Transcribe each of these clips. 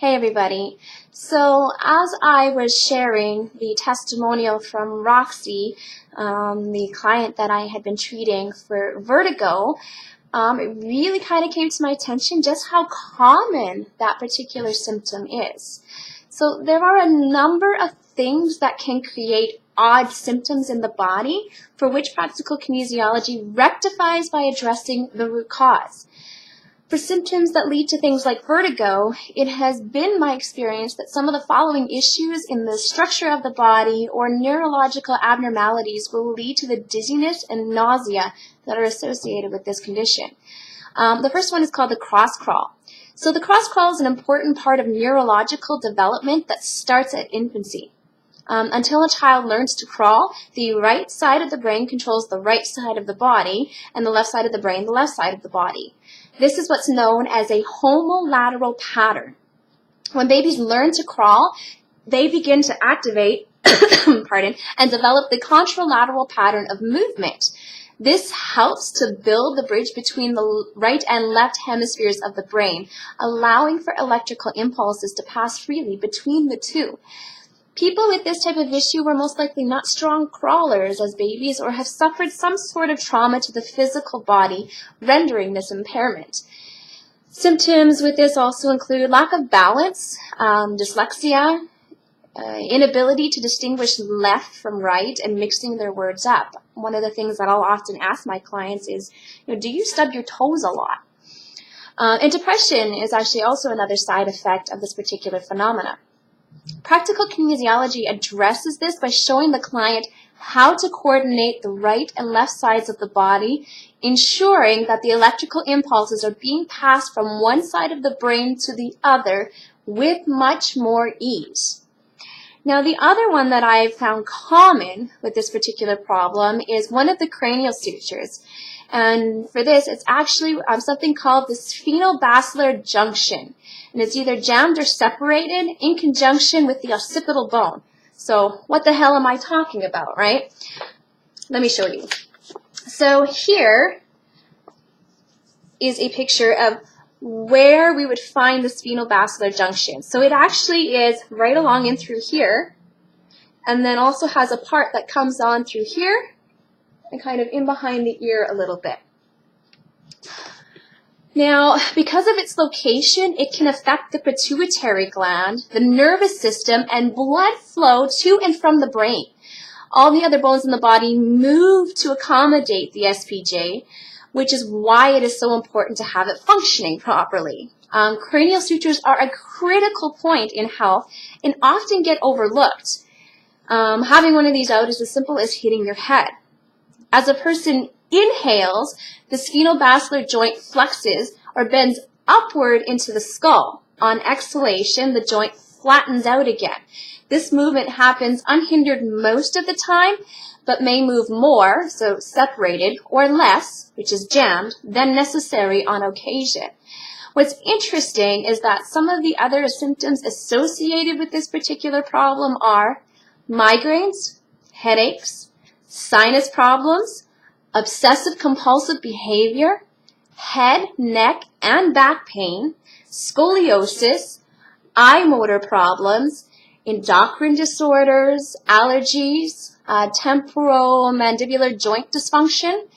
Hey everybody. So as I was sharing the testimonial from Roxy, the client that I had been treating for vertigo, it really kind of came to my attention just how common that particular symptom is. So there are a number of things that can create odd symptoms in the body for which practical kinesiology rectifies by addressing the root cause. For symptoms that lead to things like vertigo, it has been my experience that some of the following issues in the structure of the body or neurological abnormalities will lead to the dizziness and nausea that are associated with this condition. The first one is called the cross crawl. So the cross crawl is an important part of neurological development that starts at infancy. Until a child learns to crawl, the right side of the brain controls the right side of the body, and the left side of the brain the left side of the body. This is what's known as a homolateral pattern. When babies learn to crawl, they begin to activate and develop the contralateral pattern of movement. This helps to build the bridge between the right and left hemispheres of the brain, allowing for electrical impulses to pass freely between the two. People with this type of issue were most likely not strong crawlers as babies or have suffered some sort of trauma to the physical body, rendering this impairment. Symptoms with this also include lack of balance, dyslexia, inability to distinguish left from right, and mixing their words up. One of the things that I'll often ask my clients is, do you stub your toes a lot? And depression is actually also another side effect of this particular phenomena. Practical kinesiology addresses this by showing the client how to coordinate the right and left sides of the body, ensuring that the electrical impulses are being passed from one side of the brain to the other with much more ease. Now, the other one that I've found common with this particular problem is one of the cranial sutures. And for this, it's actually something called the sphenobasilar junction. And it's either jammed or separated in conjunction with the occipital bone. So what the hell am I talking about, right? Let me show you. So here is a picture of where we would find the sphenobasilar junction. So it actually is right along in through here, and then also has a part that comes on through here and kind of in behind the ear a little bit. Now, because of its location, it can affect the pituitary gland, the nervous system, and blood flow to and from the brain. All the other bones in the body move to accommodate the SPJ, which is why it is so important to have it functioning properly. Cranial sutures are a critical point in health and often get overlooked. Having one of these out is as simple as hitting your head. As a person inhales, the sphenobasilar joint flexes or bends upward into the skull. On exhalation, the joint flattens out again. This movement happens unhindered most of the time, but may move more, so separated, or less, which is jammed, than necessary on occasion. What's interesting is that some of the other symptoms associated with this particular problem are migraines, headaches, sinus problems, obsessive-compulsive behavior, head, neck, and back pain, scoliosis, eye motor problems, endocrine disorders, allergies, temporomandibular joint dysfunction,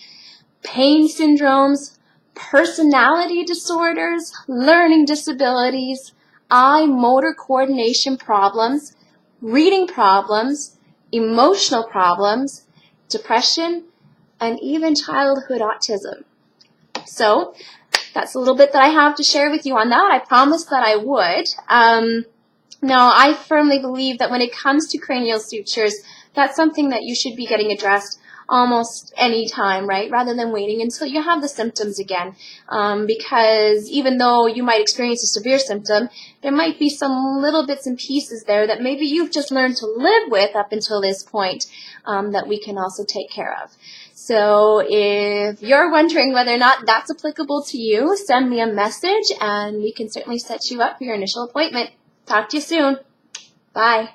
pain syndromes, personality disorders, learning disabilities, eye motor coordination problems, reading problems, emotional problems, depression, and even childhood autism. So that's a little bit that I have to share with you on that. I promised that I would. Now, I firmly believe that when it comes to cranial sutures, that's something that you should be getting addressed almost any time, right? Rather than waiting until you have the symptoms again. Because even though you might experience a severe symptom, there might be some little bits and pieces there that maybe you've just learned to live with up until this point that we can also take care of. So if you're wondering whether or not that's applicable to you, send me a message and we can certainly set you up for your initial appointment. Talk to you soon. Bye.